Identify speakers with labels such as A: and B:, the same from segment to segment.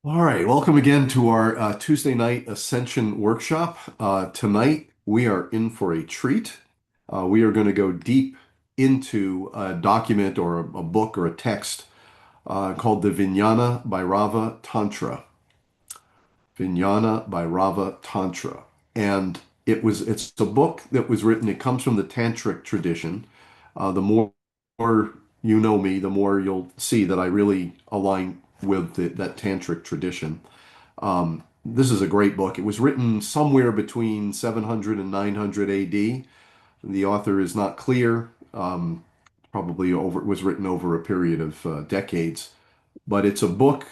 A: All right, welcome again to our Tuesday night Ascension workshop. Tonight we are in for a treat. We are going to go deep into a document or a book or a text called the Vijnana Bhairava Tantra. Vijnana Bhairava Tantra. And it's a book that was written, it comes from the Tantric tradition. The more you know me, the more you'll see that I really align with that Tantric tradition. This is a great book. It was written somewhere between 700 and 900 AD. The author is not clear. Probably over was written over a period of decades, but it's a book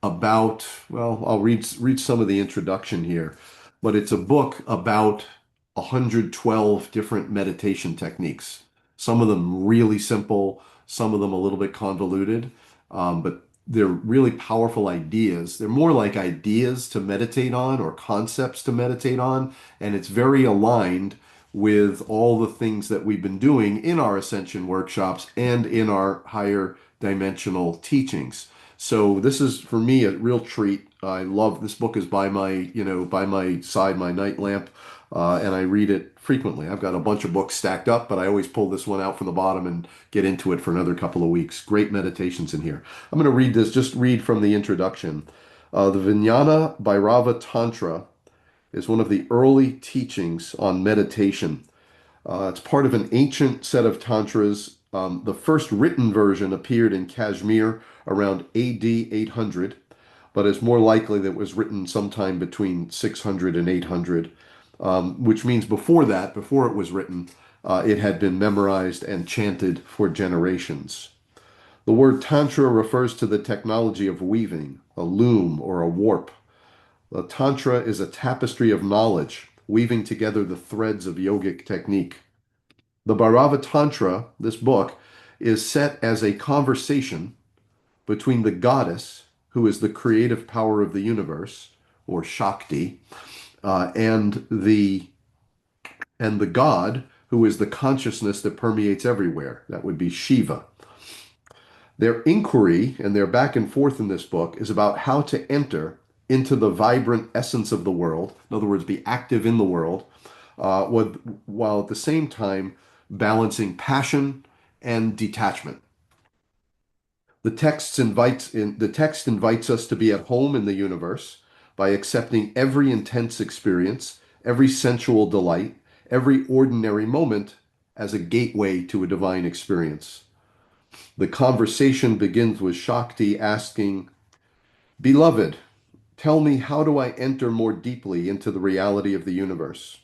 A: about, well, I'll read some of the introduction here, but it's a book about 112 different meditation techniques. Some of them really simple, some of them a little bit convoluted, but they're really powerful ideas. They're more like ideas to meditate on or concepts to meditate on, and it's very aligned with all the things that we've been doing in our Ascension workshops and in our higher dimensional teachings. So this is for me a real treat. I love this book is by by my side, my night lamp, and I read it frequently. I've got a bunch of books stacked up, but I always pull this one out from the bottom and get into it for another couple of weeks. Great meditations in here. I'm going to read this, just read from the introduction. The Vijnana Bhairava Tantra is one of the early teachings on meditation. It's part of an ancient set of tantras. The first written version appeared in Kashmir around AD 800, but it's more likely that it was written sometime between 600 and 800, which means before that, before it was written, it had been memorized and chanted for generations. The word tantra refers to the technology of weaving, a loom or a warp. The tantra is a tapestry of knowledge, weaving together the threads of yogic technique. The Bhairava Tantra, this book, is set as a conversation between the goddess, who is the creative power of the universe, or Shakti, uh, and the and the god, who is the consciousness that permeates everywhere. That would be Shiva. Their inquiry and their back and forth in this book is about how to enter into the vibrant essence of the world. In other words, be active in the world, while at the same time balancing passion and detachment. The text invites us to be at home in the universe by accepting every intense experience, every sensual delight, every ordinary moment as a gateway to a divine experience. The conversation begins with Shakti asking, "Beloved, tell me, how do I enter more deeply into the reality of the universe?"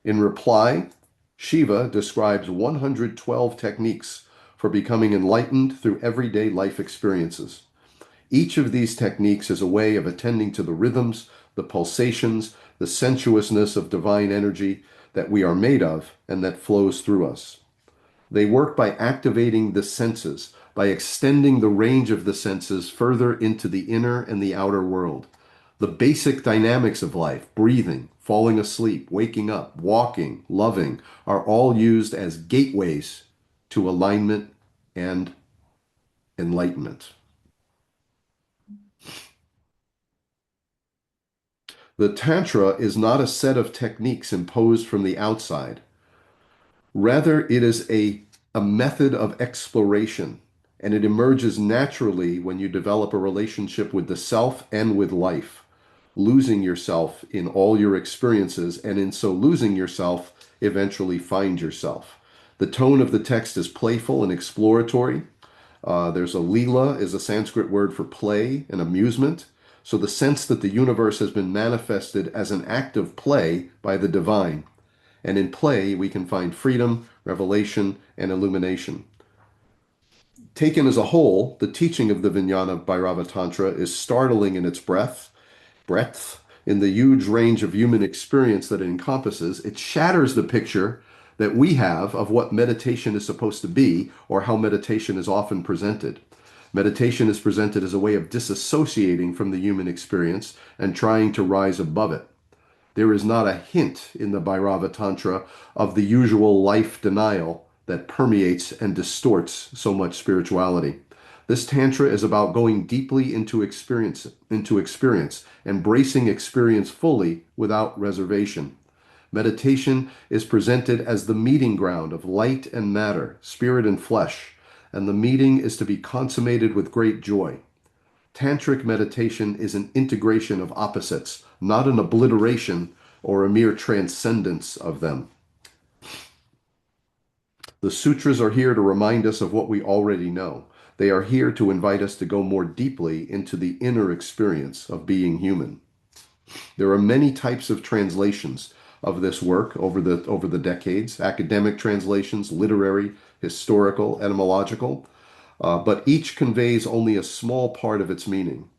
A: In reply, Shiva describes 112 techniques for becoming enlightened through everyday life experiences. Each of these techniques is a way of attending to the rhythms, the pulsations, the sensuousness of divine energy that we are made of and that flows through us. They work by activating the senses, by extending the range of the senses further into the inner and the outer world. The basic dynamics of life, breathing, falling asleep, waking up, walking, loving, are all used as gateways to alignment and enlightenment. The Tantra is not a set of techniques imposed from the outside. Rather, it is a method of exploration, and it emerges naturally when you develop a relationship with the self and with life, losing yourself in all your experiences, and in so losing yourself, eventually find yourself. The tone of the text is playful and exploratory. There's a lila, is a Sanskrit word for play and amusement. So the sense that the universe has been manifested as an act of play by the divine. And in play, we can find freedom, revelation, and illumination. Taken as a whole, the teaching of the Vijnana Bhairava Tantra is startling in its breadth, in the huge range of human experience that it encompasses. It shatters the picture that we have of what meditation is supposed to be or how meditation is often presented. Meditation is presented as a way of disassociating from the human experience and trying to rise above it. There is not a hint in the Bhairava Tantra of the usual life denial that permeates and distorts so much spirituality. This Tantra is about going deeply into experience, embracing experience fully without reservation. Meditation is presented as the meeting ground of light and matter, spirit and flesh, and the meeting is to be consummated with great joy. Tantric meditation is an integration of opposites, not an obliteration or a mere transcendence of them. The sutras are here to remind us of what we already know. They are here to invite us to go more deeply into the inner experience of being human. There are many types of translations of this work over the decades, academic translations, literary, historical, etymological, but each conveys only a small part of its meaning.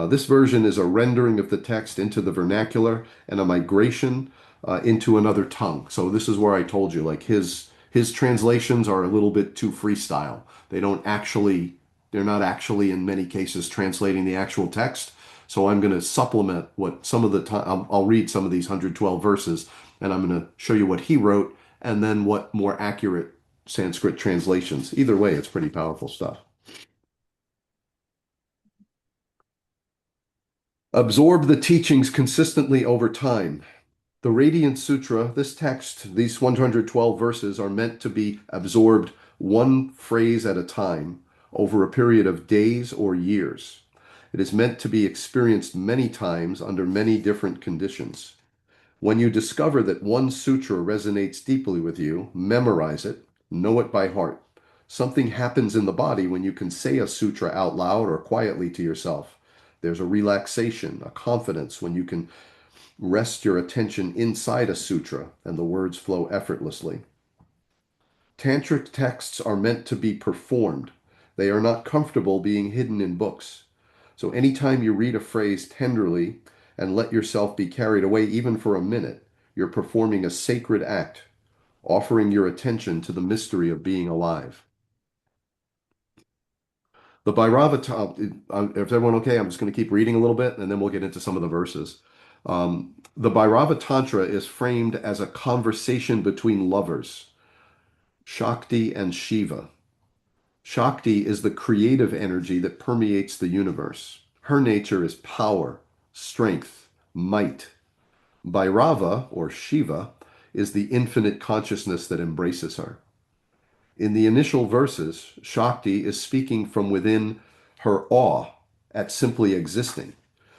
A: This version is a rendering of the text into the vernacular and a migration into another tongue. So this is where I told you, like his translations are a little bit too freestyle. They're not actually in many cases translating the actual text. So I'm going to supplement what some of the time, I'll read some of these 112 verses, and I'm going to show you what he wrote, and then what more accurate Sanskrit translations. Either way, it's pretty powerful stuff. Absorb the teachings consistently over time. The Radiant Sutra, this text, these 112 verses are meant to be absorbed one phrase at a time over a period of days or years. It is meant to be experienced many times under many different conditions. When you discover that one sutra resonates deeply with you, memorize it, know it by heart. Something happens in the body when you can say a sutra out loud or quietly to yourself. There's a relaxation, a confidence when you can rest your attention inside a sutra and the words flow effortlessly. Tantric texts are meant to be performed. They are not comfortable being hidden in books. So anytime you read a phrase tenderly and let yourself be carried away even for a minute, you're performing a sacred act, offering your attention to the mystery of being alive. The Bhairava, if everyone okay, I'm just going to keep reading a little bit and then we'll get into some of the verses. The Bhairava Tantra is framed as a conversation between lovers, Shakti and Shiva. Shakti is the creative energy that permeates the universe. Her nature is power, strength, might. Bhairava, or Shiva, is the infinite consciousness that embraces her. In the initial verses, Shakti is speaking from within her awe at simply existing.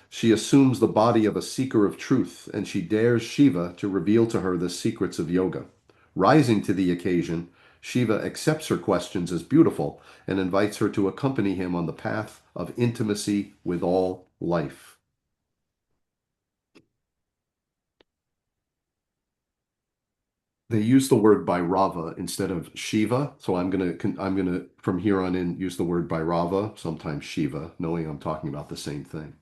A: She assumes the body of a seeker of truth, and she dares Shiva to reveal to her the secrets of yoga. Rising to the occasion, Shiva accepts her questions as beautiful and invites her to accompany him on the path of intimacy with all life. They use the word Bhairava instead of Shiva, so I'm gonna from here on in use the word Bhairava, sometimes Shiva, knowing I'm talking about the same thing.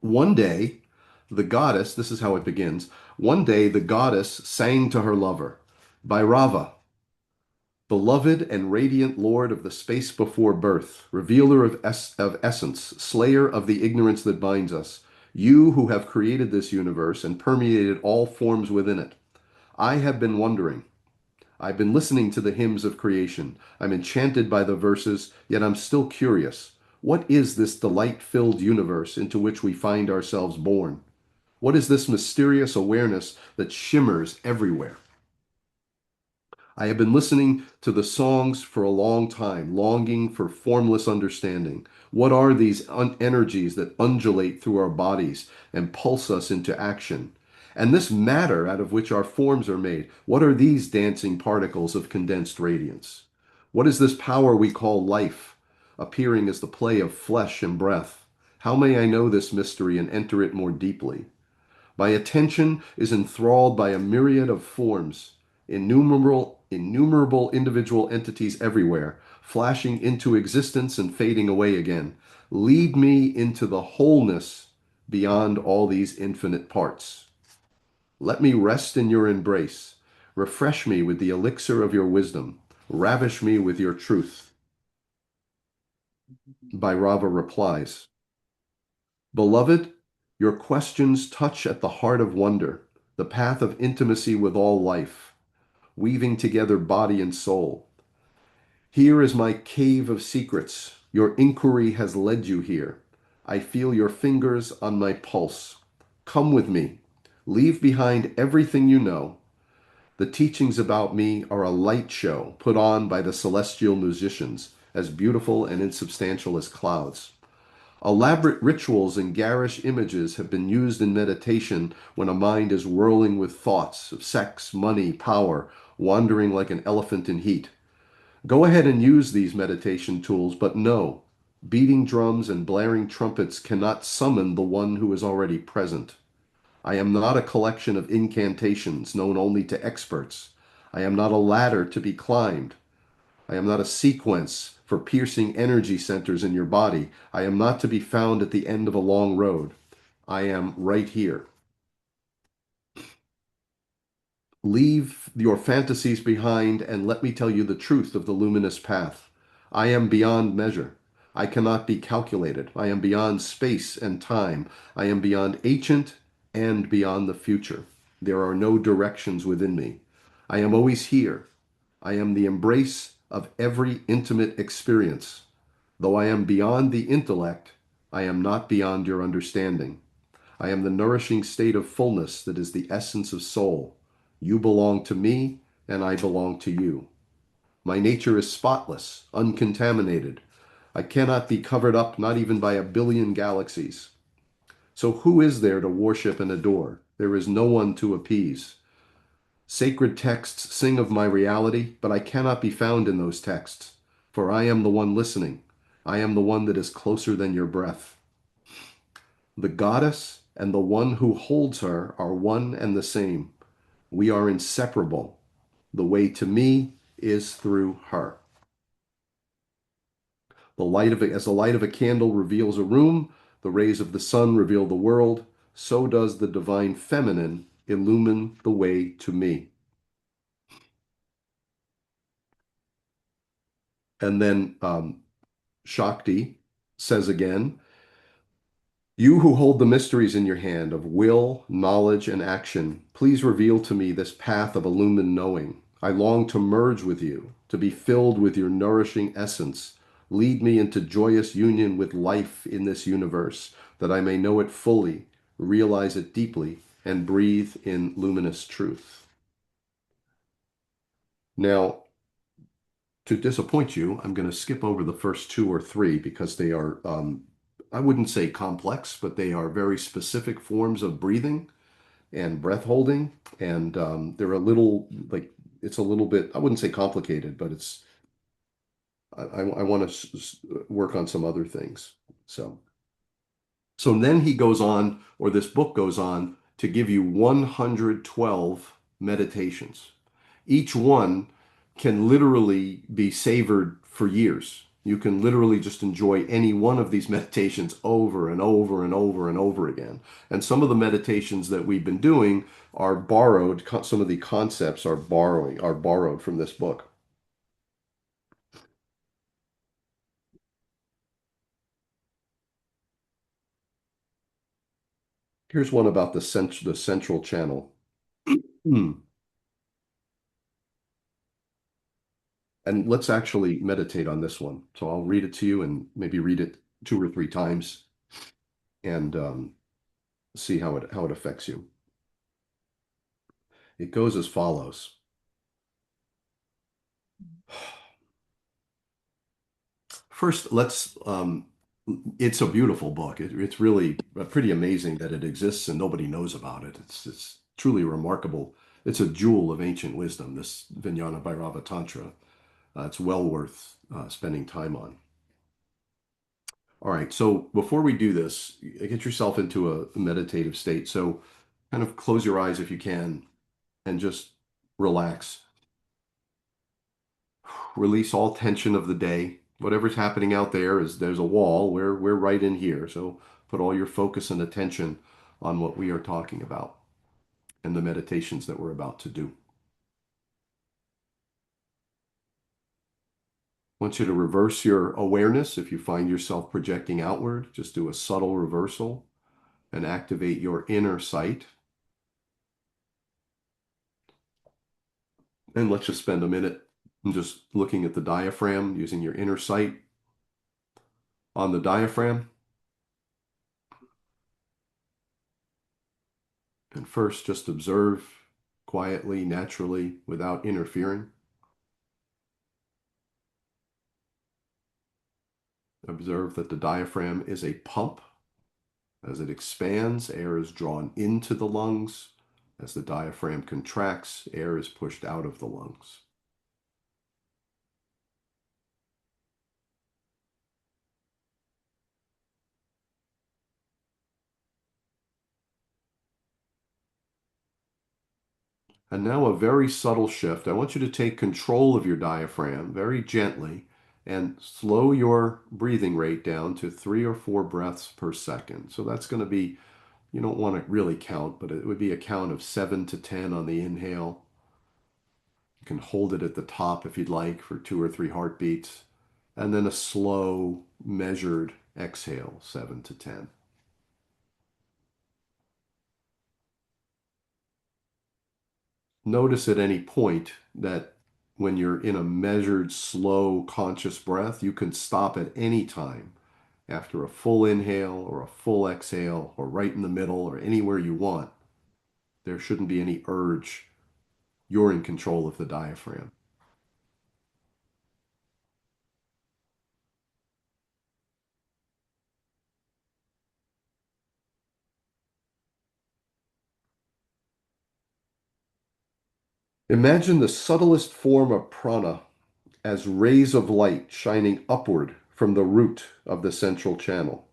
A: One day, the goddess, this is how it begins. One day, the goddess sang to her lover, Bhairava, beloved and radiant Lord of the space before birth, revealer of essence, slayer of the ignorance that binds us, you who have created this universe and permeated all forms within it. I have been wondering. I've been listening to the hymns of creation. I'm enchanted by the verses, yet I'm still curious. What is this delight-filled universe into which we find ourselves born? What is this mysterious awareness that shimmers everywhere? I have been listening to the songs for a long time, longing for formless understanding. What are these energies that undulate through our bodies and pulse us into action? And this matter out of which our forms are made, what are these dancing particles of condensed radiance? What is this power we call life, appearing as the play of flesh and breath? How may I know this mystery and enter it more deeply? My attention is enthralled by a myriad of forms, innumerable individual entities everywhere, flashing into existence and fading away again. Lead me into the wholeness beyond all these infinite parts. Let me rest in your embrace. Refresh me with the elixir of your wisdom. Ravish me with your truth. Bhairava replies, Beloved, your questions touch at the heart of wonder, the path of intimacy with all life, weaving together body and soul. Here is my cave of secrets. Your inquiry has led you here. I feel your fingers on my pulse. Come with me. Leave behind everything you know. The teachings about me are a light show put on by the celestial musicians, as beautiful and insubstantial as clouds. Elaborate rituals and garish images have been used in meditation when a mind is whirling with thoughts of sex, money, power, wandering like an elephant in heat. Go ahead and use these meditation tools, but no, beating drums and blaring trumpets cannot summon the one who is already present. I am not a collection of incantations known only to experts. I am not a ladder to be climbed. I am not a sequence for piercing energy centers in your body. I am not to be found at the end of a long road. I am right here. Leave your fantasies behind and let me tell you the truth of the luminous path. I am beyond measure. I cannot be calculated. I am beyond space and time. I am beyond ancient and beyond the future. There are no directions within me. I am always here. I am the embrace of every intimate experience. Though I am beyond the intellect, I am not beyond your understanding. I am the nourishing state of fullness that is the essence of soul. You belong to me, and I belong to you. My nature is spotless, uncontaminated. I cannot be covered up, not even by a billion galaxies. So who is there to worship and adore? There is no one to appease. Sacred texts sing of my reality, but I cannot be found in those texts, for I am the one listening. I am the one that is closer than your breath. The goddess and the one who holds her are one and the same. We are inseparable. The way to me is through her. As the light of a candle reveals a room, the rays of the sun reveal the world, so does the divine feminine illumine the way to me. And then Shakti says again, you who hold the mysteries in your hand of will, knowledge, and action, please reveal to me this path of illumined knowing. I long to merge with you, to be filled with your nourishing essence. Lead me into joyous union with life in this universe, that I may know it fully, realize it deeply, and breathe in luminous truth. Now, to disappoint you, I'm going to skip over the first two or three because they are, I wouldn't say complex, but they are very specific forms of breathing and breath holding. And they're a little like, it's a little bit, I wouldn't say complicated, but I want to work on some other things. So, so then he goes on, or this book goes on to give you 112 meditations. Each one can literally be savored for years. You can literally just enjoy any one of these meditations over and over and over and over again. And some of the meditations that we've been doing are borrowed, some of the concepts are borrowed from this book. Here's one about the central channel. Hmm. And let's actually meditate on this one. So I'll read it to you and maybe read it two or three times and see how it affects you. It goes as follows. First, it's a beautiful book. It's really pretty amazing that it exists and nobody knows about it. It's truly remarkable. It's a jewel of ancient wisdom, this Vijnana Bhairava Tantra. It's well worth spending time on. All right, so before we do this, get yourself into a meditative state. So kind of close your eyes if you can and just relax. Release all tension of the day. Whatever's happening out there is there's a wall. We're right in here. So put all your focus and attention on what we are talking about and the meditations that we're about to do. I want you to reverse your awareness. If you find yourself projecting outward, just do a subtle reversal and activate your inner sight. And let's just spend a minute And just looking at the diaphragm, using your inner sight on the diaphragm. And first, just observe quietly, naturally, without interfering. Observe that the diaphragm is a pump. As it expands, air is drawn into the lungs. As the diaphragm contracts, air is pushed out of the lungs. And now a very subtle shift. I want you to take control of your diaphragm very gently and slow your breathing rate down to 3 or 4 breaths per second. So that's going to be, you don't want to really count, but it would be a count of 7 to 10 on the inhale. You can hold it at the top if you'd like for 2 or 3 heartbeats. And then a slow, measured exhale, 7 to 10. Notice at any point that when you're in a measured, slow, conscious breath, you can stop at any time after a full inhale or a full exhale or right in the middle or anywhere you want. There shouldn't be any urge. You're in control of the diaphragm. Imagine the subtlest form of prana as rays of light shining upward from the root of the central channel.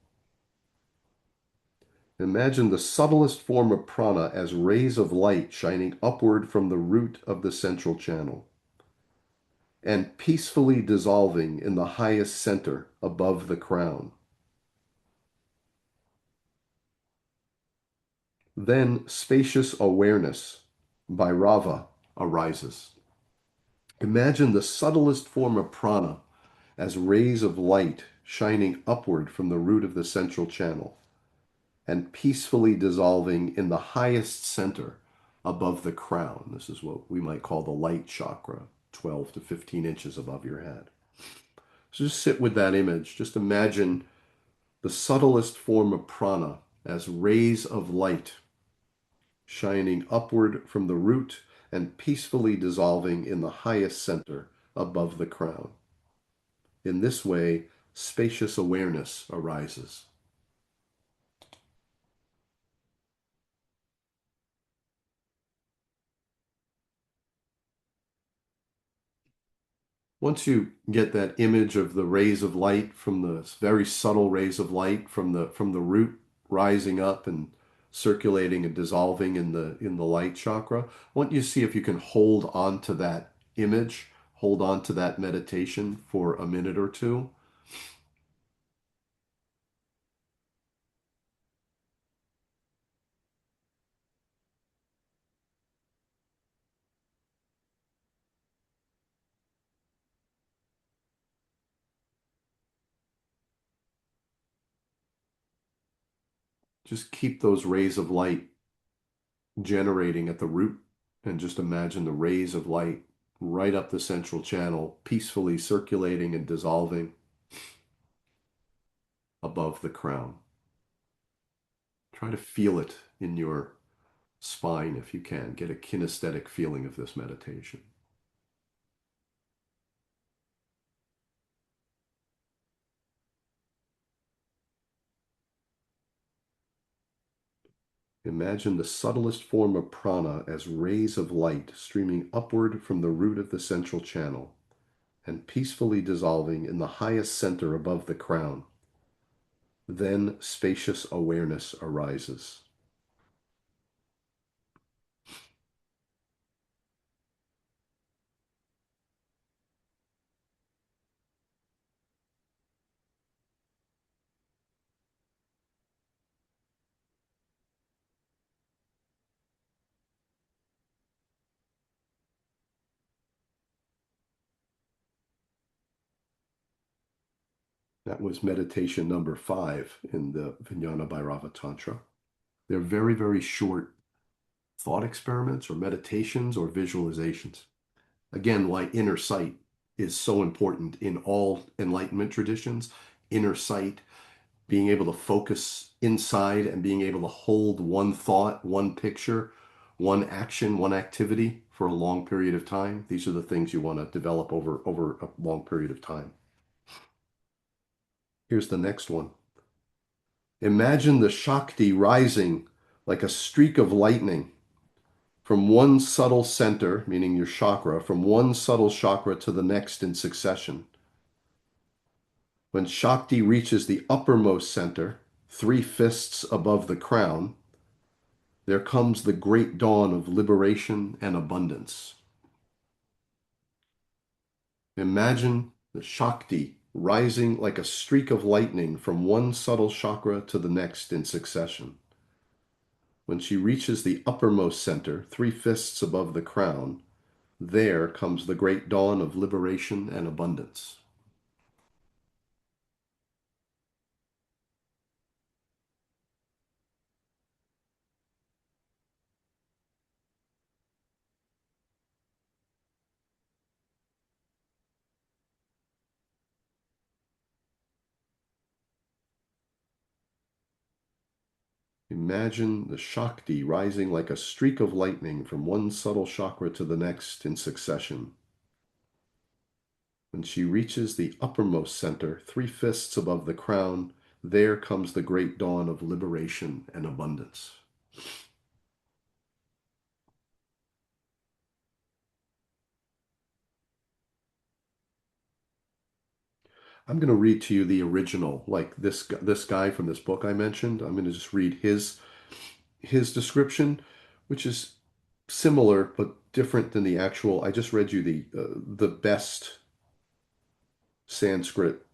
A: Imagine the subtlest form of prana as rays of light shining upward from the root of the central channel and peacefully dissolving in the highest center above the crown. Then spacious awareness, Bhairava, arises. Imagine the subtlest form of prana as rays of light shining upward from the root of the central channel and peacefully dissolving in the highest center above the crown. This is what we might call the light chakra, 12 to 15 inches above your head. So just sit with that image. Just imagine the subtlest form of prana as rays of light shining upward from the root and peacefully dissolving in the highest center above the crown. In this way, spacious awareness arises. Once you get that image of the rays of light from the very subtle rays of light from the root rising up and circulating and dissolving in the light chakra, I want you to see if you can hold on to that image, hold on to that meditation for a minute or two. Just keep those rays of light generating at the root and just imagine the rays of light right up the central channel, peacefully circulating and dissolving above the crown. Try to feel it in your spine if you can. Get a kinesthetic feeling of this meditation. Imagine the subtlest form of prana as rays of light streaming upward from the root of the central channel and peacefully dissolving in the highest center above the crown. Then spacious awareness arises. That was meditation number 5 in the Vijnana Bhairava Tantra. They're very, very short thought experiments or meditations or visualizations. Again, like inner sight, is so important in all enlightenment traditions. Inner sight, being able to focus inside and being able to hold one thought, one picture, one action, one activity for a long period of time. These are the things you want to develop over a long period of time. Here's the next one. Imagine the Shakti rising like a streak of lightning from one subtle center, meaning your chakra, from one subtle chakra to the next in succession. When Shakti reaches the uppermost center, 3 fists above the crown, there comes the great dawn of liberation and abundance. Imagine the Shakti rising like a streak of lightning from one subtle chakra to the next in succession. When she reaches the uppermost center, 3 fists above the crown, there comes the great dawn of liberation and abundance. Imagine the Shakti rising like a streak of lightning from one subtle chakra to the next in succession. When she reaches the uppermost center, 3 fists above the crown, there comes the great dawn of liberation and abundance. I'm going to read to you the original, like this guy from this book I mentioned. I'm going to just read his description, which is similar but different than the actual. I just read you the best Sanskrit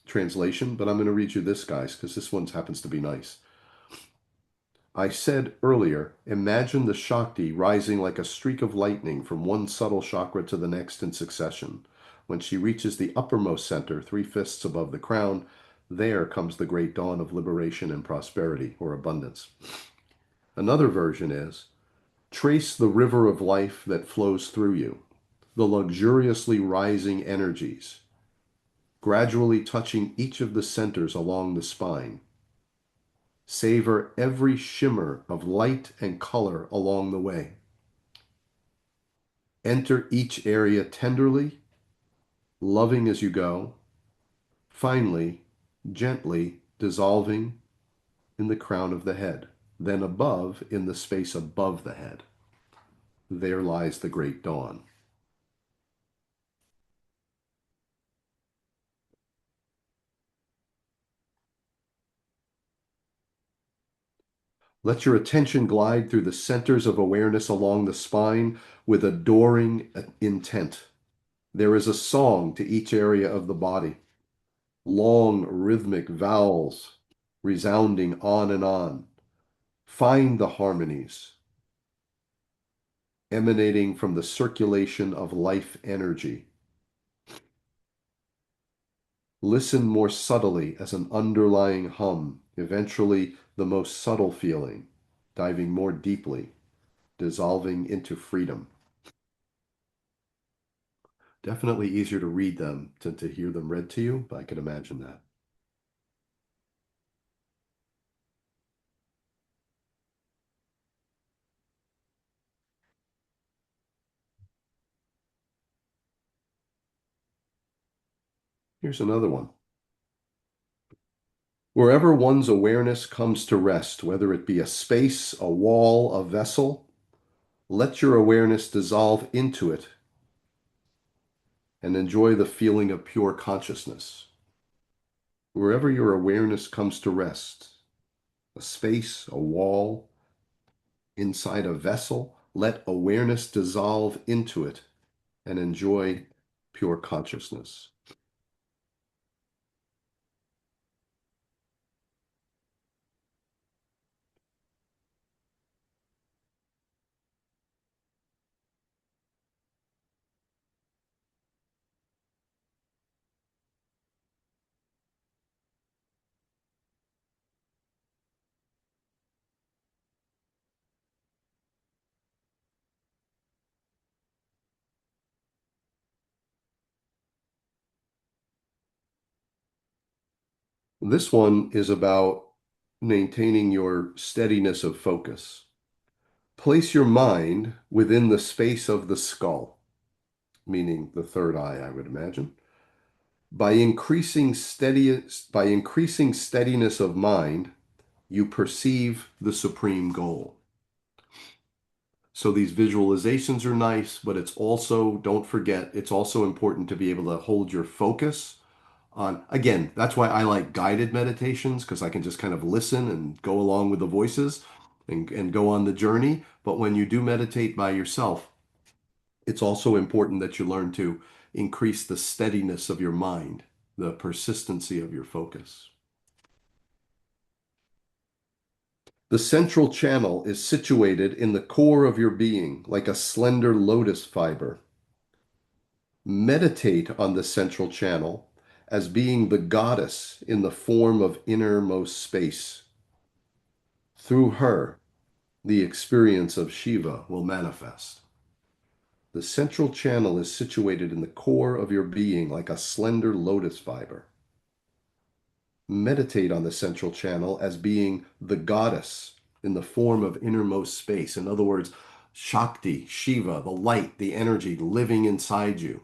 A: translation, but I'm going to read you this guy's because this one happens to be nice. I said earlier, imagine the Shakti rising like a streak of lightning from one subtle chakra to the next in succession. When she reaches the uppermost center, 3 fists above the crown, there comes the great dawn of liberation and prosperity or abundance. Another version is, trace the river of life that flows through you, the luxuriously rising energies, gradually touching each of the centers along the spine. Savor every shimmer of light and color along the way. Enter each area tenderly, loving as you go, finally, gently dissolving in the crown of the head, then above in the space above the head. There lies the great dawn. Let your attention glide through the centers of awareness along the spine with adoring intent. There is a song to each area of the body, long rhythmic vowels resounding on and on. Find the harmonies emanating from the circulation of life energy. Listen more subtly as an underlying hum, eventually the most subtle feeling, diving more deeply, dissolving into freedom. Definitely easier to read them than to hear them read to you, but I can imagine that. Here's another one. Wherever one's awareness comes to rest, whether it be a space, a wall, a vessel, let your awareness dissolve into it and enjoy the feeling of pure consciousness. Wherever your awareness comes to rest, a space, a wall, inside a vessel, let awareness dissolve into it and enjoy pure consciousness. This one is about maintaining your steadiness of focus. Place your mind within the space of the skull, meaning the third eye, I would imagine. By increasing steadiness of mind, you perceive the supreme goal. So these visualizations are nice, but it's also, don't forget, it's also important to be able to hold your focus on, again, that's why I like guided meditations, because I can just kind of listen and go along with the voices and go on the journey. But when you do meditate by yourself, it's also important that you learn to increase the steadiness of your mind, the persistency of your focus. The central channel is situated in the core of your being, like a slender lotus fiber. Meditate on the central channel as being the goddess in the form of innermost space. Through her, the experience of Shiva will manifest. The central channel is situated in the core of your being like a slender lotus fiber. Meditate on the central channel as being the goddess in the form of innermost space. In other words, Shakti, Shiva, the light, the energy living inside you.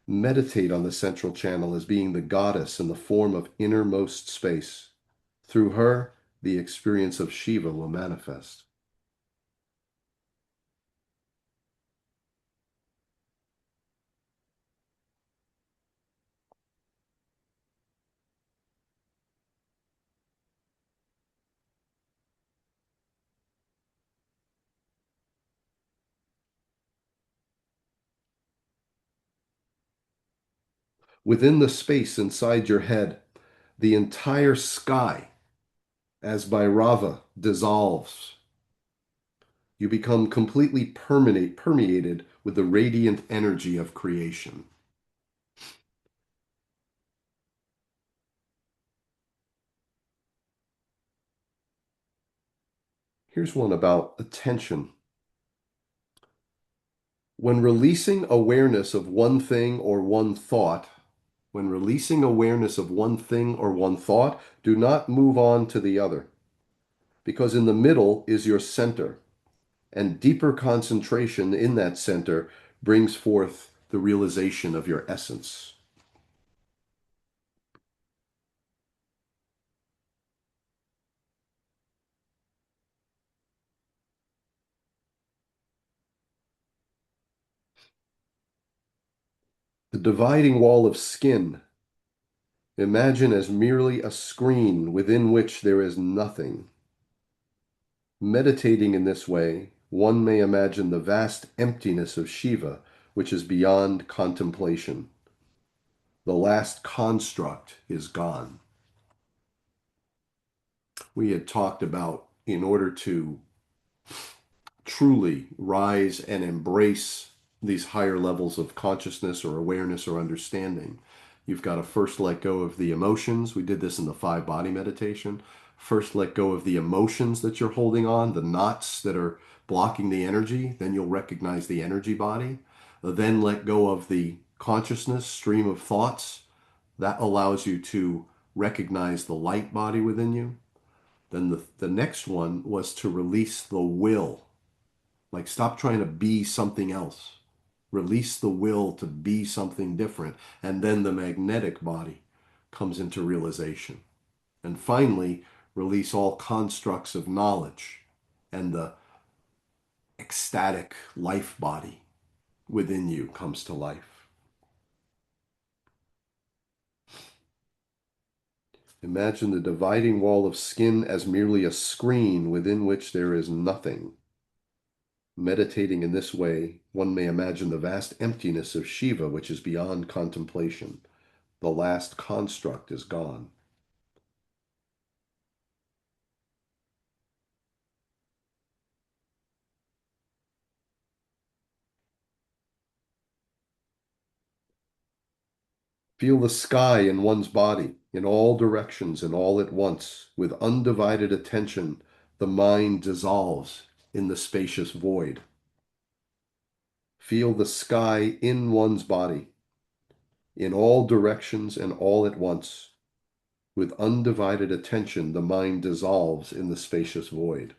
A: Meditate on the central channel as being the goddess in the form of innermost space. Through her, the experience of Shiva will manifest. Within the space inside your head, the entire sky, as Bhairava, dissolves. You become completely permeated with the radiant energy of creation. Here's one about attention. When releasing awareness of one thing or one thought, when releasing awareness of one thing or one thought, do not move on to the other, because in the middle is your center, and deeper concentration in that center brings forth the realization of your essence. The dividing wall of skin, imagine as merely a screen within which there is nothing. Meditating in this way, one may imagine the vast emptiness of Shiva, which is beyond contemplation. The last construct is gone. We had talked about, in order to truly rise and embrace these higher levels of consciousness or awareness or understanding, you've got to first let go of the emotions. We did this in the five body meditation. First, let go of the emotions that you're holding on, the knots that are blocking the energy. Then you'll recognize the energy body. Then let go of the consciousness stream of thoughts. That allows you to recognize the light body within you. Then the next one was to release the will. Like, stop trying to be something else. Release the will to be something different. And then the magnetic body comes into realization. And finally, release all constructs of knowledge and the ecstatic life body within you comes to life. Imagine the dividing wall of skin as merely a screen within which there is nothing. Meditating in this way, one may imagine the vast emptiness of Shiva, which is beyond contemplation. The last construct is gone. Feel the sky in one's body, in all directions and all at once. With undivided attention, the mind dissolves in the spacious void. Feel the sky in one's body, in all directions and all at once. With undivided attention, the mind dissolves in the spacious void.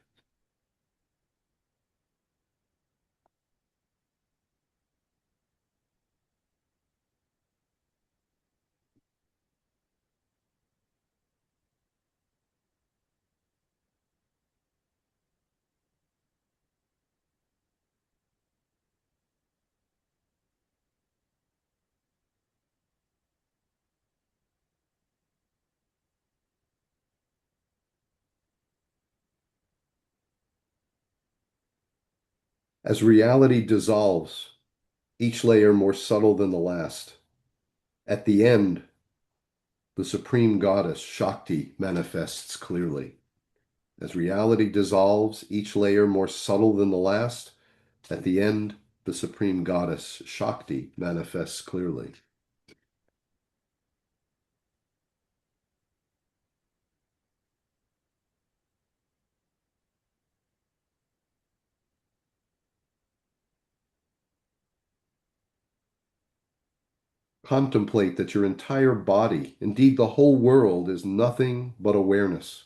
A: As reality dissolves, each layer more subtle than the last, at the end, the supreme goddess Shakti manifests clearly. As reality dissolves, each layer more subtle than the last, at the end, the supreme goddess Shakti manifests clearly. Contemplate that your entire body, indeed the whole world, is nothing but awareness.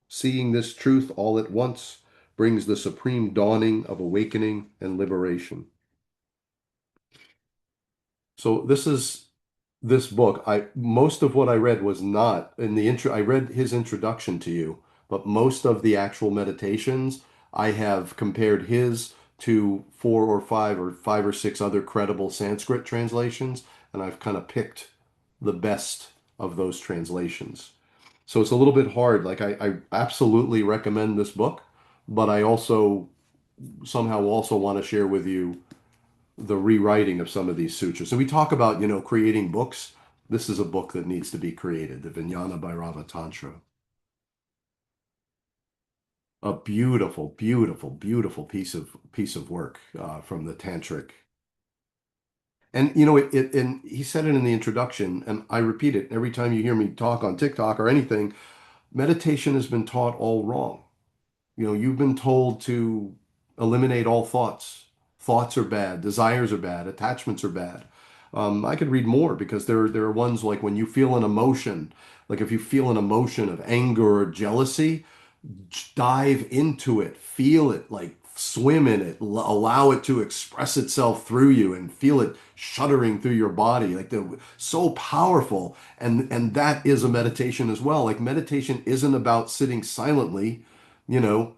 A: Seeing this truth all at once brings the supreme dawning of awakening and liberation. So this book. I Most of what I read was not in the intro. I read his introduction to you, but most of the actual meditations I have compared his to five or six other credible Sanskrit translations, and I've kind of picked the best of those translations. So it's a little bit hard. Like I absolutely recommend this book, but I also somehow also want to share with you the rewriting of some of these sutras. And we talk about, creating books. This is a book that needs to be created, the Vijnana Bhairava Tantra. A beautiful, beautiful, beautiful piece of work from the tantric. And and he said it in the introduction, and I repeat it every time you hear me talk on TikTok or anything. Meditation has been taught all wrong. You've been told to eliminate all thoughts. Thoughts are bad, desires are bad, attachments are bad. I could read more because there are ones like when you feel an emotion, like if you feel an emotion of anger or jealousy, dive into it, feel it, like swim in it, allow it to express itself through you and feel it shuddering through your body. Like they're so powerful. And that is a meditation as well. Like meditation isn't about sitting silently, you know,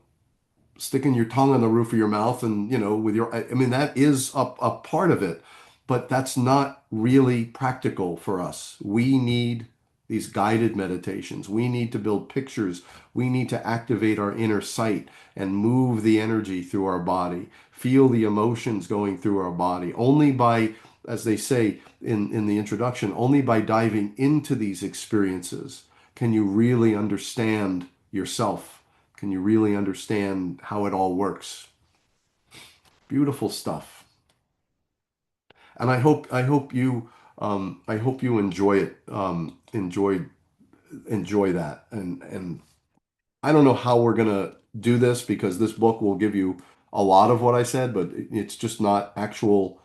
A: sticking your tongue on the roof of your mouth and, with I mean, that is a part of it, but that's not really practical for us. We need these guided meditations. We need to build pictures. We need to activate our inner sight and move the energy through our body, feel the emotions going through our body. Only by, as they say in the introduction, only by diving into these experiences can you really understand yourself. Can you really understand how it all works? Beautiful stuff. And I hope you enjoy it. Enjoy that. And I don't know how we're gonna do this because this book will give you a lot of what I said, but it's just not actual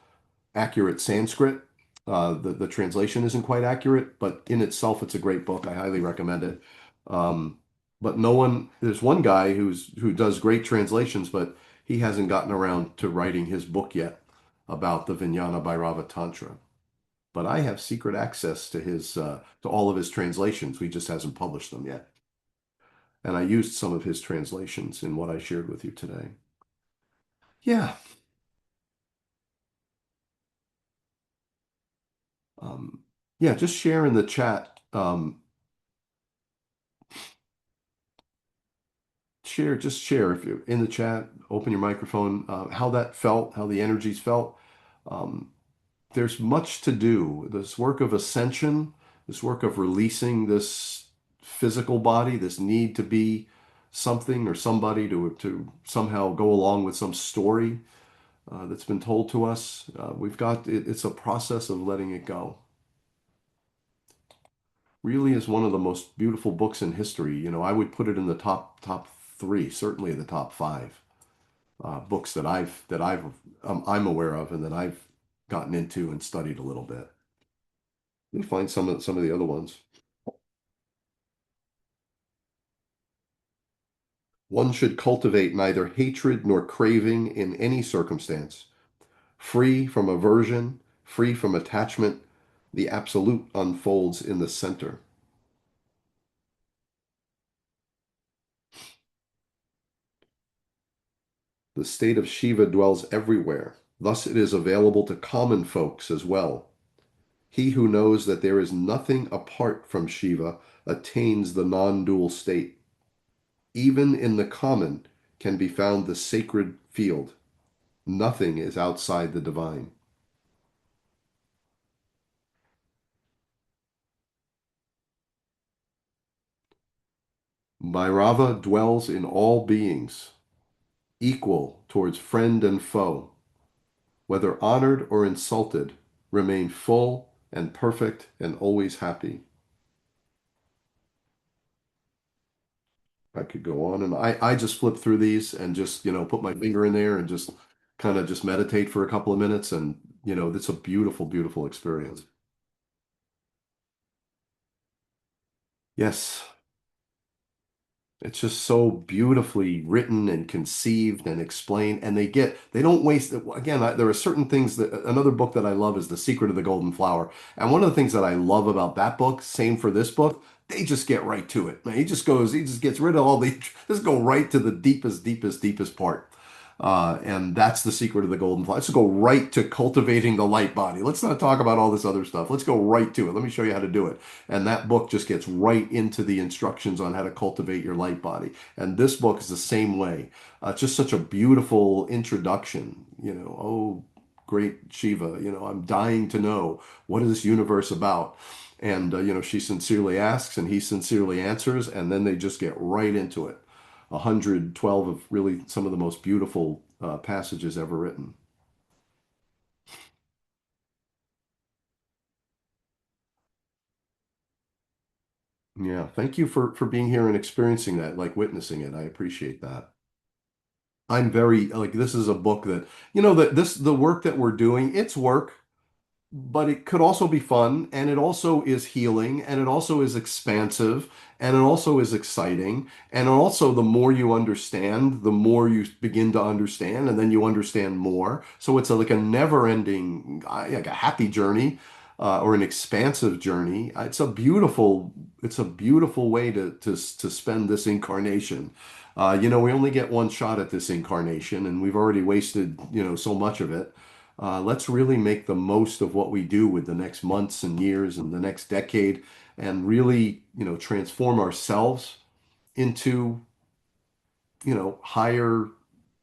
A: accurate Sanskrit. The translation isn't quite accurate, but in itself, it's a great book. I highly recommend it. Um, but no one, there's one guy who does great translations, but he hasn't gotten around to writing his book yet about the Vijnana Bhairava Tantra. But I have secret access to his to all of his translations. We just hasn't published them yet. And I used some of his translations in what I shared with you today. Yeah. Um, yeah, just share in the chat. Just share if you're in the chat, open your microphone, how that felt, how the energies felt. Um, there's much to do. This work of ascension, this work of releasing this physical body, this need to be something or somebody to somehow go along with some story that's been told to us. It's a process of letting it go. Really is one of the most beautiful books in history. I would put it in the top three, certainly the top five books I'm aware of and that I've gotten into and studied a little bit. Let me find some of the other ones. One should cultivate neither hatred nor craving in any circumstance. Free from aversion, free from attachment, the absolute unfolds in the center. The state of Shiva dwells everywhere. Thus it is available to common folks as well. He who knows that there is nothing apart from Shiva attains the non-dual state. Even in the common can be found the sacred field. Nothing is outside the divine. Bhairava dwells in all beings, equal towards friend and foe. Whether honored or insulted, remain full and perfect and always happy. I could go on and I just flip through these and just, put my finger in there and just kind of just meditate for a couple of minutes. And, it's a beautiful, beautiful experience. Yes. It's just so beautifully written and conceived and explained, and they don't waste it. Again, there are certain things that another book that I love is The Secret of the Golden Flower. And one of the things that I love about that book, same for this book, they just get right to it. Man, he just gets rid of all the, just go right to the deepest, deepest, deepest part. And that's the secret of the golden flower. Let's go right to cultivating the light body. Let's not talk about all this other stuff. Let's go right to it. Let me show you how to do it. And that book just gets right into the instructions on how to cultivate your light body. And this book is the same way. Just such a beautiful introduction. Oh, great Shiva, I'm dying to know what is this universe about. And, she sincerely asks and he sincerely answers. And then they just get right into it. 112 of really some of the most beautiful passages ever written. Yeah, thank you for being here and experiencing that, like witnessing it. I appreciate that. I'm very like this is a book that that the work that we're doing, it's work, but it could also be fun, and it also is healing, and it also is expansive, and it also is exciting, and also the more you understand, the more you begin to understand, and then you understand more. So it's like a never-ending, like a happy journey, or an expansive journey. It's a beautiful way to spend this incarnation. We only get one shot at this incarnation, and we've already wasted, so much of it. Let's really make the most of what we do with the next months and years and the next decade and really, transform ourselves into, higher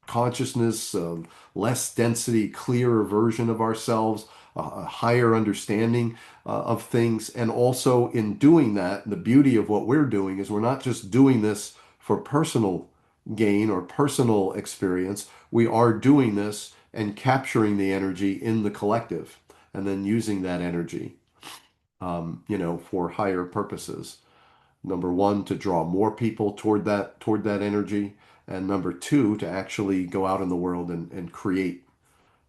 A: consciousness, less density, clearer version of ourselves, a higher understanding of things. And also in doing that, the beauty of what we're doing is we're not just doing this for personal gain or personal experience. We are doing this and capturing the energy in the collective and then using that energy, for higher purposes. Number one, to draw more people toward that energy, and number two, to actually go out in the world and create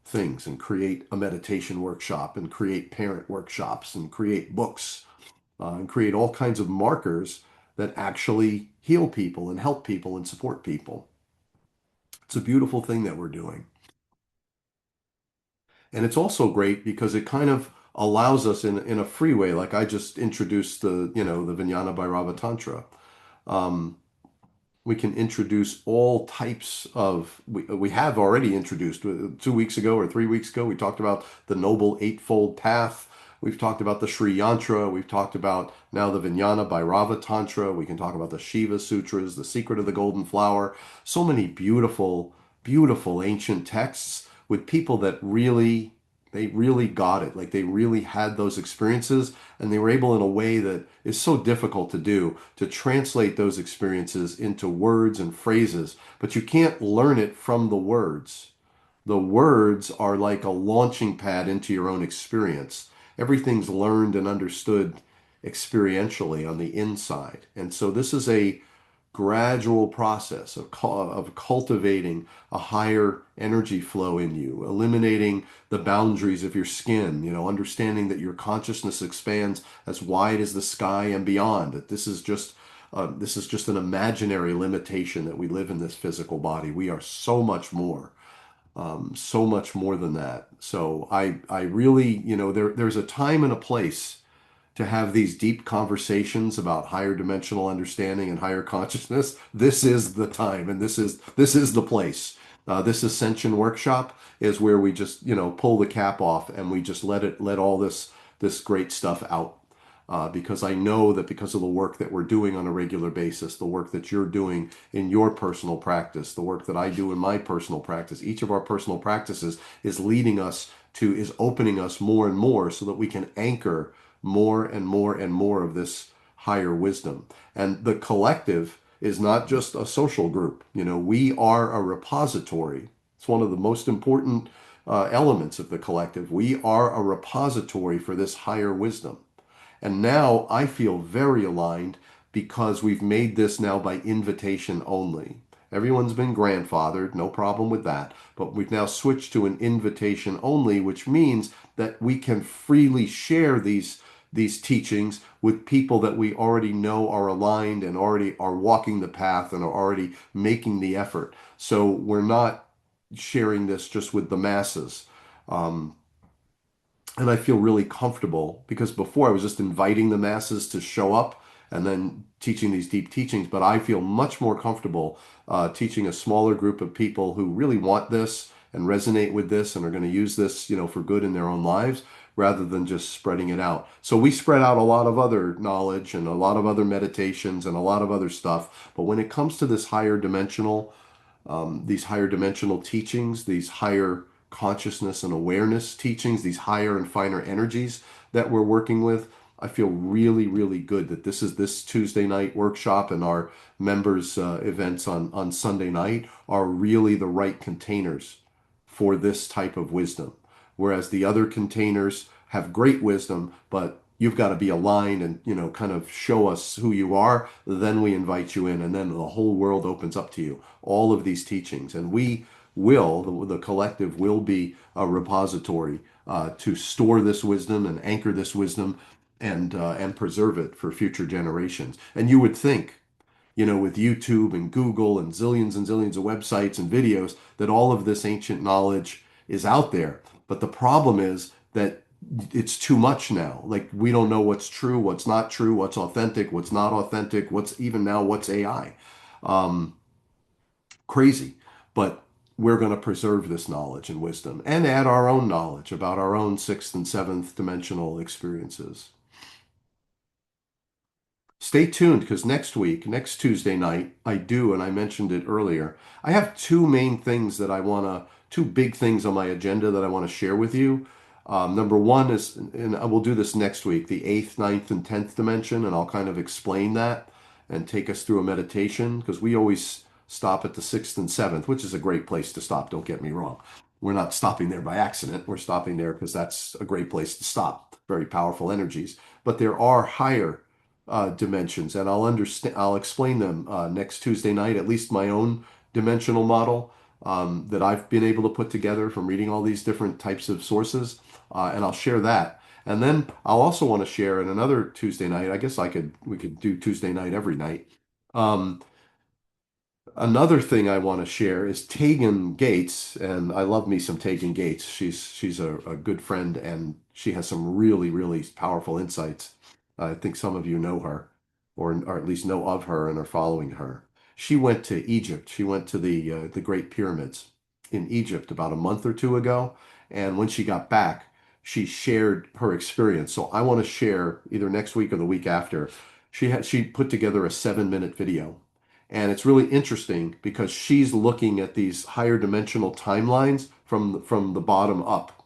A: things and create a meditation workshop and create parent workshops and create books and create all kinds of markers that actually heal people and help people and support people. It's a beautiful thing that we're doing. And it's also great because it kind of allows us in a free way, like I just introduced the Vijnana Bhairava Tantra. Um, we can introduce all types of we have already introduced 2 weeks ago or 3 weeks ago we talked about the noble eightfold path. We've talked about the Sri Yantra. We've talked about now the Vijnana Bhairava Tantra. We can talk about the Shiva Sutras, the Secret of the Golden Flower. So many beautiful, beautiful ancient texts with people that they really got it. Like they really had those experiences and they were able in a way that is so difficult to do to translate those experiences into words and phrases, but you can't learn it from the words. The words are like a launching pad into your own experience. Everything's learned and understood experientially on the inside. And so this is a gradual process of cultivating a higher energy flow in you, eliminating the boundaries of your skin, understanding that your consciousness expands as wide as the sky and beyond, that this is just this is just an imaginary limitation that we live in this physical body. We are so much more than that. So I really, there's a time and a place to have these deep conversations about higher dimensional understanding and higher consciousness. This is the time, and this is the place. This Ascension workshop is where we just, pull the cap off and we just let all this great stuff out. Because I know that because of the work that we're doing on a regular basis, the work that you're doing in your personal practice, the work that I do in my personal practice, each of our personal practices is opening us more and more so that we can anchor more and more and more of this higher wisdom. And the collective is not just a social group. We are a repository. It's one of the most important elements of the collective. We are a repository for this higher wisdom. And now I feel very aligned because we've made this now by invitation only. Everyone's been grandfathered, no problem with that. But we've now switched to an invitation only, which means that we can freely share these teachings with people that we already know are aligned and already are walking the path and are already making the effort. So we're not sharing this just with the masses. Um, and I feel really comfortable because before I was just inviting the masses to show up and then teaching these deep teachings. But I feel much more comfortable teaching a smaller group of people who really want this and resonate with this and are going to use this, for good in their own lives rather than just spreading it out. So we spread out a lot of other knowledge and a lot of other meditations and a lot of other stuff. But when it comes to these higher dimensional teachings, these higher consciousness and awareness teachings, these higher and finer energies that we're working with, I feel really, really good that this Tuesday night workshop and our members events on Sunday night are really the right containers for this type of wisdom. Whereas the other containers have great wisdom, but you've got to be aligned and, kind of show us who you are. Then we invite you in, and then the whole world opens up to you. All of these teachings, and the collective will be a repository to store this wisdom and anchor this wisdom and preserve it for future generations. And you would think, with YouTube and Google and zillions of websites and videos, that all of this ancient knowledge is out there. But the problem is that it's too much now. Like we don't know what's true, what's not true, what's authentic, what's not authentic, what's AI. Um, Crazy. But we're going to preserve this knowledge and wisdom and add our own knowledge about our own sixth and seventh dimensional experiences. Stay tuned because next week, next Tuesday night, and I mentioned it earlier, I have two big things on my agenda that I want to share with you. Number one is, and I will do this next week, the eighth, ninth, and 10th dimension, and I'll kind of explain that and take us through a meditation because we always stop at the sixth and seventh, which is a great place to stop, don't get me wrong. We're not stopping there by accident. We're stopping there because that's a great place to stop. Very powerful energies. But there are higher dimensions, and I'll explain them next Tuesday night. At least my own dimensional model that I've been able to put together from reading all these different types of sources, and I'll share that. And then I'll also want to share in another Tuesday night. I guess we could do Tuesday night every night. Um, Another thing I want to share is Tegan Gates, and I love me some Tegan Gates. She's a good friend, and she has some really, really powerful insights. I think some of you know her, or at least know of her and are following her. She went to Egypt. She went to the Great Pyramids in Egypt about a month or two ago, and when she got back, she shared her experience. So I want to share either next week or the week after. She put together a 7-minute video, and it's really interesting because she's looking at these higher dimensional timelines from the bottom up.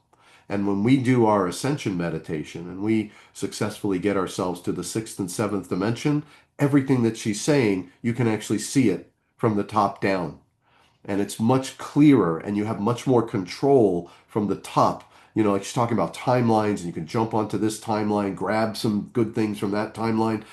A: And when we do our ascension meditation and we successfully get ourselves to the sixth and seventh dimension, everything that she's saying, you can actually see it from the top down. And it's much clearer and you have much more control from the top. Like she's talking about timelines and you can jump onto this timeline, grab some good things from that timeline,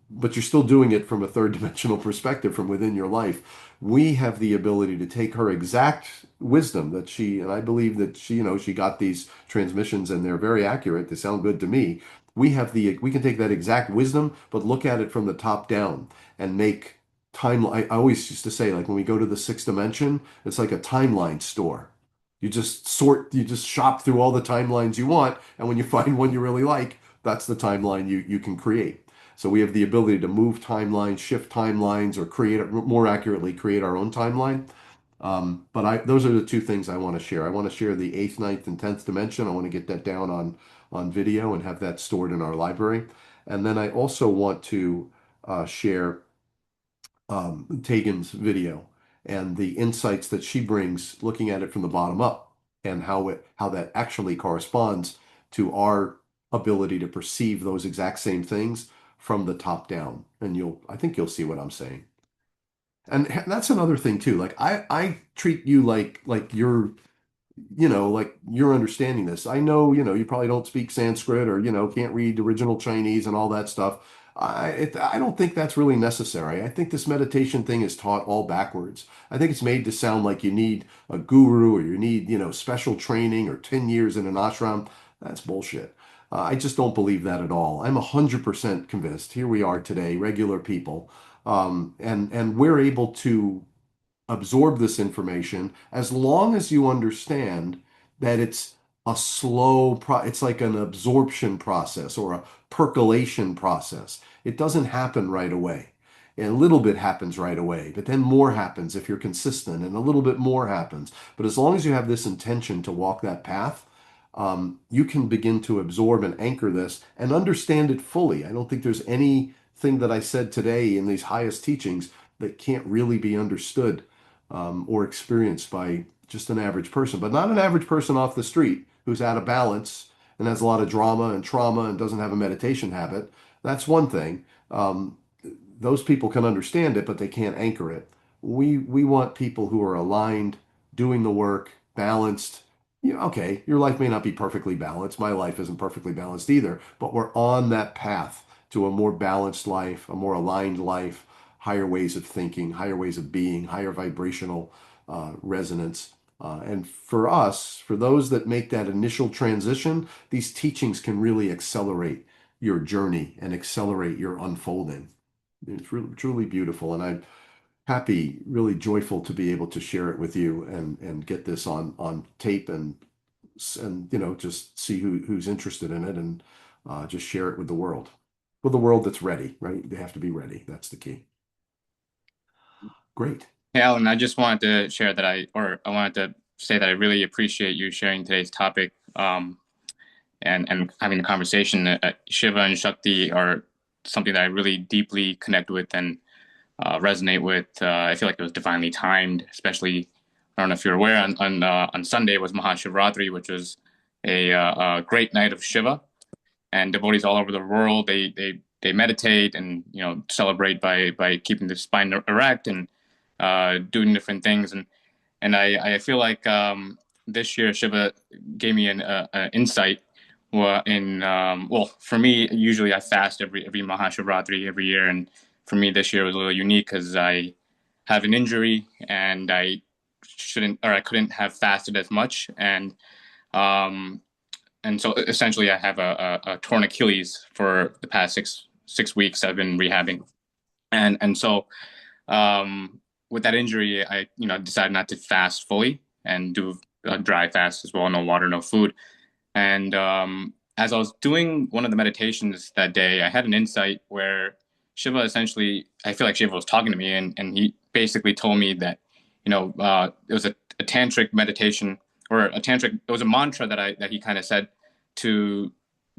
A: but you're still doing it from a third dimensional perspective from within your life. We have the ability to take her exact wisdom and I believe that she got these transmissions and they're very accurate. They sound good to me. we can take that exact wisdom, but look at it from the top down and make time. I always used to say, like when we go to the sixth dimension, it's like a timeline store. You just shop through all the timelines you want, and when you find one you really like, that's the timeline you can create. So we have the ability to move timelines, shift timelines, or more accurately, create our own timeline. Those are the two things I want to share. I want to share the eighth, ninth, and tenth dimension. I want to get that down on video and have that stored in our library. And then I also want to share Tegan's video and the insights that she brings, looking at it from the bottom up, and how that actually corresponds to our ability to perceive those exact same things from the top down. And I think you'll see what I'm saying. And that's another thing too. Like I treat you like you're understanding this. I know, you probably don't speak Sanskrit or, can't read original Chinese and all that stuff. I don't think that's really necessary. I think this meditation thing is taught all backwards. I think it's made to sound like you need a guru or you need, special training or 10 years in an ashram. That's bullshit. I just don't believe that at all. I'm 100% convinced. Here we are today, regular people, and we're able to absorb this information as long as you understand that it's like an absorption process or a percolation process. It doesn't happen right away. A little bit happens right away, but then more happens if you're consistent, and a little bit more happens. But as long as you have this intention to walk that path, you can begin to absorb and anchor this and understand it fully. I don't think there's anything that I said today in these highest teachings that can't really be understood or experienced by just an average person, but not an average person off the street who's out of balance and has a lot of drama and trauma and doesn't have a meditation habit. That's one thing. Those people can understand it, but they can't anchor it. We want people who are aligned, doing the work, balanced. Okay, your life may not be perfectly balanced. My life isn't perfectly balanced either, but we're on that path to a more balanced life, a more aligned life, higher ways of thinking, higher ways of being, higher vibrational resonance. And for us, for those that make that initial transition, these teachings can really accelerate your journey and accelerate your unfolding. It's really, truly beautiful. And I'm happy, really joyful to be able to share it with you and get this on tape and just see who's interested in it and just share it with the world. With the world that's ready, right? They have to be ready. That's the key. Great.
B: Hey, Alan, I just wanted to share that I wanted to say that I really appreciate you sharing today's topic, and having the conversation. Shiva and Shakti are something that I really deeply connect with and resonate with. I feel like it was divinely timed, especially. I don't know if you're aware, on Sunday was Mahashivratri, which was a great night of Shiva, and devotees all over the world they meditate and celebrate by keeping the spine erect and doing different things, and I feel like this year Shiva gave me an insight. Well, for me, usually I fast every Mahashivratri every year, and for me this year was a little unique because I have an injury and I couldn't have fasted as much, um, and so essentially I have a torn Achilles for the past six weeks. I've been rehabbing, and so with that injury, I decided not to fast fully and do a dry fast as well, no water, no food. And as I was doing one of the meditations that day, I had an insight where Shiva essentially, I feel like Shiva was talking to me, and he basically told me that, it was a tantric meditation or it was a mantra that he kind of said to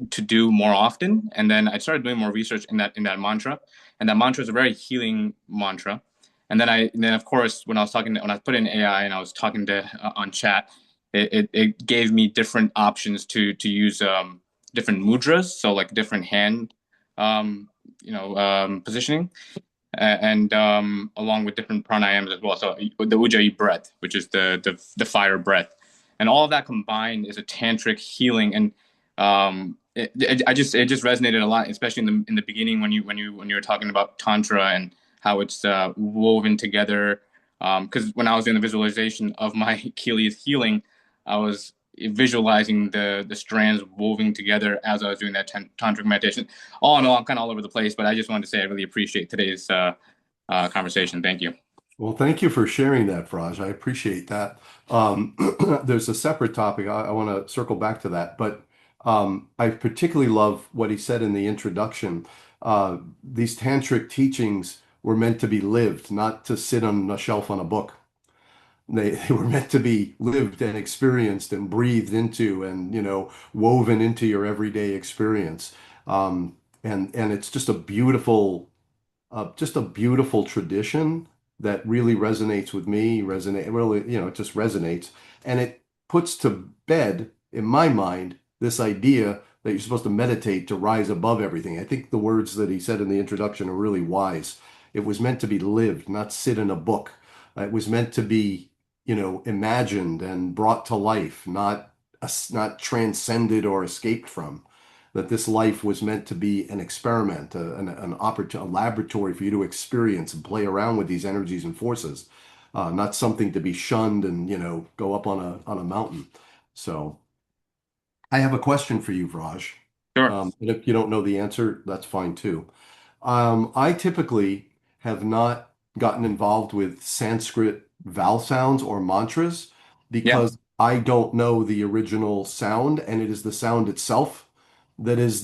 B: do more often. And then I started doing more research in that mantra, and that mantra is a very healing mantra. And then of course when I put in AI and I was talking to on chat, it gave me different options to use different mudras, so like different hand positioning, and along with different pranayams as well. So the Ujjayi breath, which is the fire breath, and all of that combined is a tantric healing. And it just resonated a lot, especially in the beginning when you were talking about tantra and how it's woven together. Because when I was doing the visualization of my Achilles healing, I was visualizing the strands woven together as I was doing that tantric meditation. All in all, I'm kind of all over the place, but I just wanted to say I really appreciate today's conversation. Thank you.
A: Well, thank you for sharing that, Raj. I appreciate that. Um, there's a separate topic. I want to circle back to that, but I particularly love what he said in the introduction. These tantric teachings were meant to be lived, not to sit on a shelf on a book. They were meant to be lived and experienced and breathed into and, woven into your everyday experience. And it's just a beautiful tradition that really resonates with me, really, it just resonates. And it puts to bed, in my mind, this idea that you're supposed to meditate to rise above everything. I think the words that he said in the introduction are really wise. It was meant to be lived, not sit in a book. It was meant to be, imagined and brought to life, not transcended or escaped from. That this life was meant to be an experiment, a laboratory for you to experience and play around with these energies and forces, not something to be shunned and, go up on a mountain. So I have a question for you, Vraj.
B: Sure.
A: And if you don't know the answer, that's fine too. I typically have not gotten involved with Sanskrit vowel sounds or mantras
B: Yeah.
A: because I don't know the original sound, and it is the sound itself that is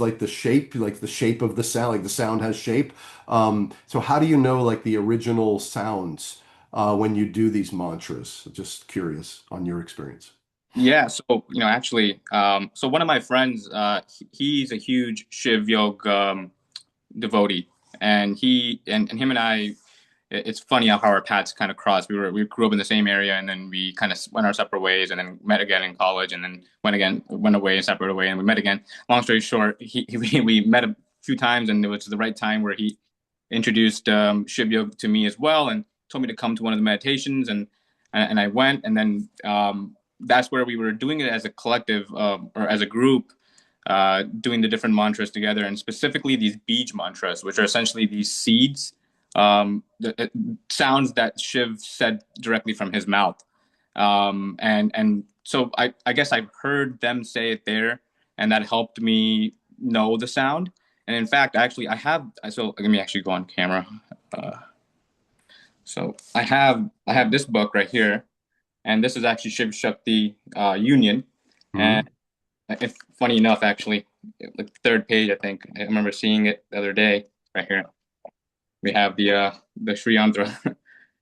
A: like the shape of the sound, like the sound has shape. So how do you know like the original sounds when you do these mantras? Just curious on your experience.
B: Yeah, so actually, so one of my friends, he's a huge Shiv Yoga devotee, and and him and I, it's funny how our paths kind of crossed. We grew up in the same area, and then we kind of went our separate ways, and then met again in college, and then went away and separate away, and we met again. Long story short, we met a few times, and it was the right time where he introduced Shiv Yoga to me as well, and told me to come to one of the meditations, and I went, and then that's where we were doing it as a collective or as a group, doing the different mantras together, and specifically these beej mantras, which are essentially these seeds, sounds that Shiv said directly from his mouth. And so I guess I've heard them say it there, and that helped me know the sound. And in fact, actually, so let me actually go on camera. Uh, so I have this book right here, and this is actually Shiv Shakti Union. And
A: Hmm.
B: if funny enough, actually, the third page, I think I remember seeing it the other day. Right here, we have the Sri Yantra.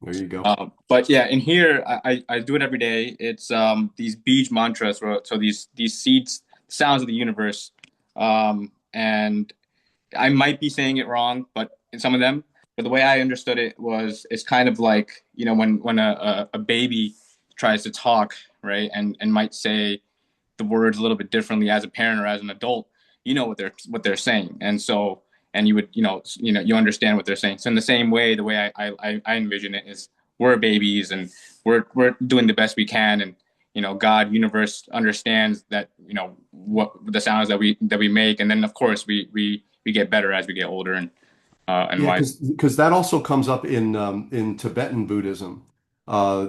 A: There you go.
B: But yeah, in here, I do it every day. It's these beej mantras, so these seeds, sounds of the universe, and I might be saying it wrong, but in some of them, but the way I understood it was it's kind of like when a baby tries to talk, right, and might say the words a little bit differently as a parent or as an adult, you know what they're saying, and so and you would you understand what they're saying. So in the same way, the way I envision it is we're babies and we're doing the best we can, and God, universe understands that what the sounds that we make, and then of course we get better as we get older and
A: Yeah,
B: wise.
A: because that also comes up in Tibetan Buddhism.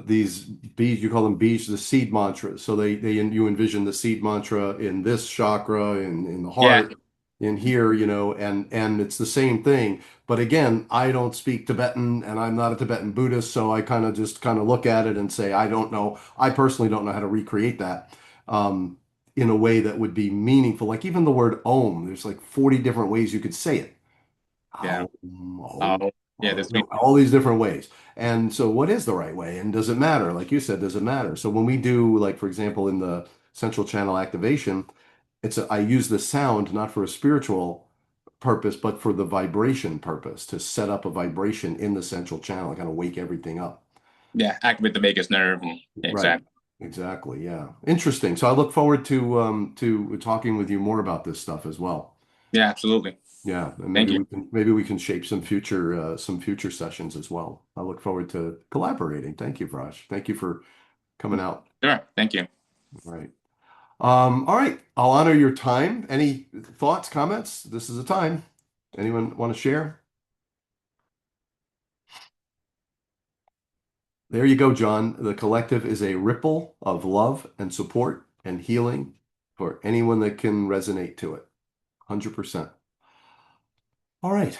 A: These beads, you call them beads, the seed mantras. So you envision the seed mantra in this chakra, in the
B: Yeah,
A: heart, in here, and it's the same thing. But again, I don't speak Tibetan, and I'm not a Tibetan Buddhist, so I kind of look at it and say, I don't know. I personally don't know how to recreate that in a way that would be meaningful. Like even the word Om, there's like 40 different ways you could say it.
B: yeah.
A: Oh,
B: Oh, yeah. This week.
A: all these different ways. And so, what is the right way? And does it matter? Like you said, does it matter? So, when we do, like, for example, in the central channel activation, I use the sound not for a spiritual purpose, but for the vibration purpose to set up a vibration in the central channel, kind of wake everything up.
B: Yeah, activate the vagus nerve. Yeah,
A: Right.
B: exactly.
A: Exactly. Yeah. Interesting. So, I look forward to talking with you more about this stuff as well.
B: Yeah, absolutely.
A: Yeah, and
B: Thank you.
A: maybe we can shape some future sessions as well. I look forward to collaborating. Thank you, Raj. Thank you for coming out.
B: Sure. Thank you.
A: All right. All right. I'll honor your time. Any thoughts, comments? This is the time. Anyone want to share? There you go, John. The collective is a ripple of love and support and healing for anyone that can resonate to it. 100%. All right.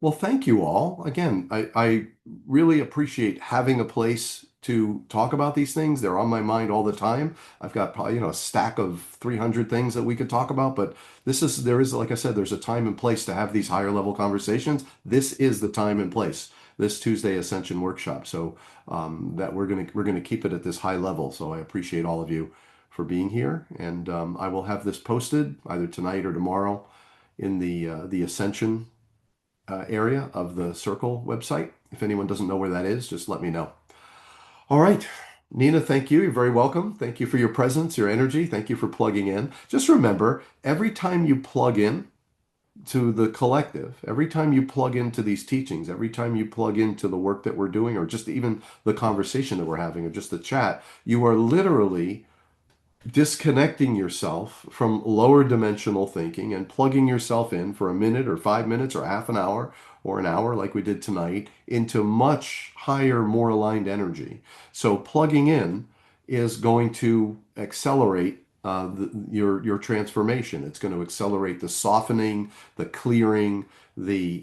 A: Well, thank you all. Again, I really appreciate having a place to talk about these things. They're on my mind all the time. I've got probably, a stack of 300 things that we could talk about, but there is, like I said, there's a time and place to have these higher level conversations. This is the time and place, this Tuesday Ascension workshop. So that we're gonna keep it at this high level. So I appreciate all of you for being here, and I will have this posted either tonight or tomorrow in the Ascension area of the Circle website. If anyone doesn't know where that is, just let me know. All right. Nina, thank you. You're very welcome. Thank you for your presence, your energy. Thank you for plugging in. Just remember, every time you plug in to the collective, every time you plug into these teachings, every time you plug into the work that we're doing, or just even the conversation that we're having, or just the chat, you are literally disconnecting yourself from lower dimensional thinking and plugging yourself in for a minute or 5 minutes or half an hour or an hour, like we did tonight, into much higher, more aligned energy. So plugging in is going to accelerate your transformation. It's going to accelerate the softening, the clearing, the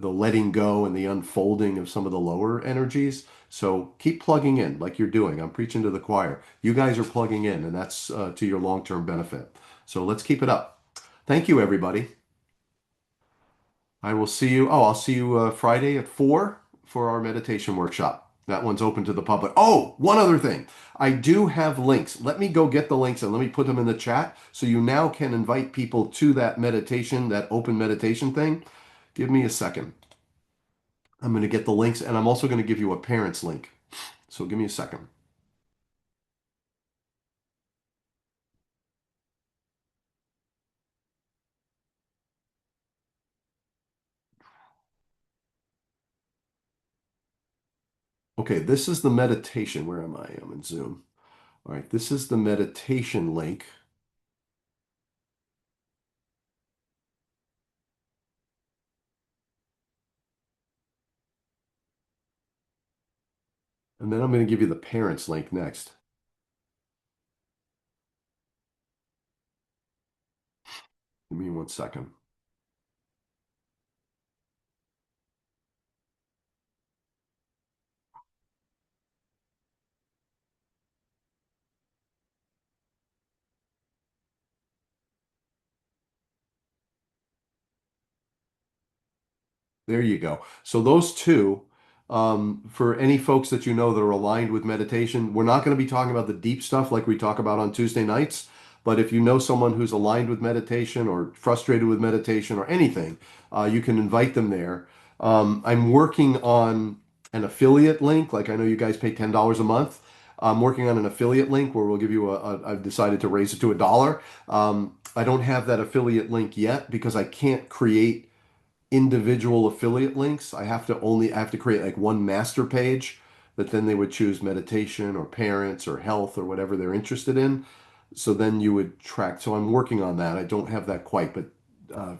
A: letting go and the unfolding of some of the lower energies. So keep plugging in like you're doing. I'm preaching to the choir. You guys are plugging in, and that's to your long-term benefit. So let's keep it up. Thank you, everybody. I will see you. Oh, I'll see you Friday at 4 for our meditation workshop. That one's open to the public. Oh, one other thing. I do have links. Let me go get the links and let me put them in the chat so you now can invite people to that meditation, that open meditation thing. Give me a second. I'm going to get the links and I'm also going to give you a parents link. So give me a second. Okay, this is the meditation. Where am I? I'm in Zoom. All right, this is the meditation link. And then I'm going to give you the parents link next. Give me 1 second. There you go. So those two, for any folks that you know that are aligned with meditation, we're not going to be talking about the deep stuff like we talk about on Tuesday nights. But if you know someone who's aligned with meditation or frustrated with meditation or anything, you can invite them there. I'm working on an affiliate link. Like I know you guys pay $10 a month. I'm working on an affiliate link where we'll give you I've decided to raise it to $1. I don't have that affiliate link yet because I can't create individual affiliate links. I have to create like one master page that then they would choose meditation or parents or health or whatever they're interested in. So then you would track. So I'm working on that. I don't have that quite, but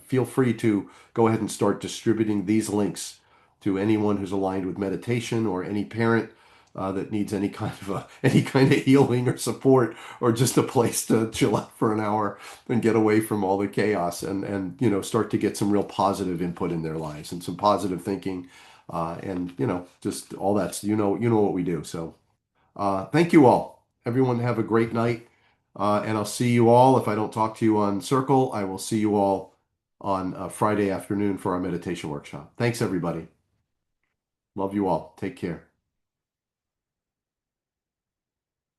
A: feel free to go ahead and start distributing these links to anyone who's aligned with meditation or any parent that needs any kind of healing or support or just a place to chill out for an hour and get away from all the chaos and start to get some real positive input in their lives and some positive thinking and just all that. You know what we do. So thank you all. Everyone have a great night. And I'll see you all. If I don't talk to you on Circle, I will see you all on Friday afternoon for our meditation workshop. Thanks, everybody. Love you all. Take care.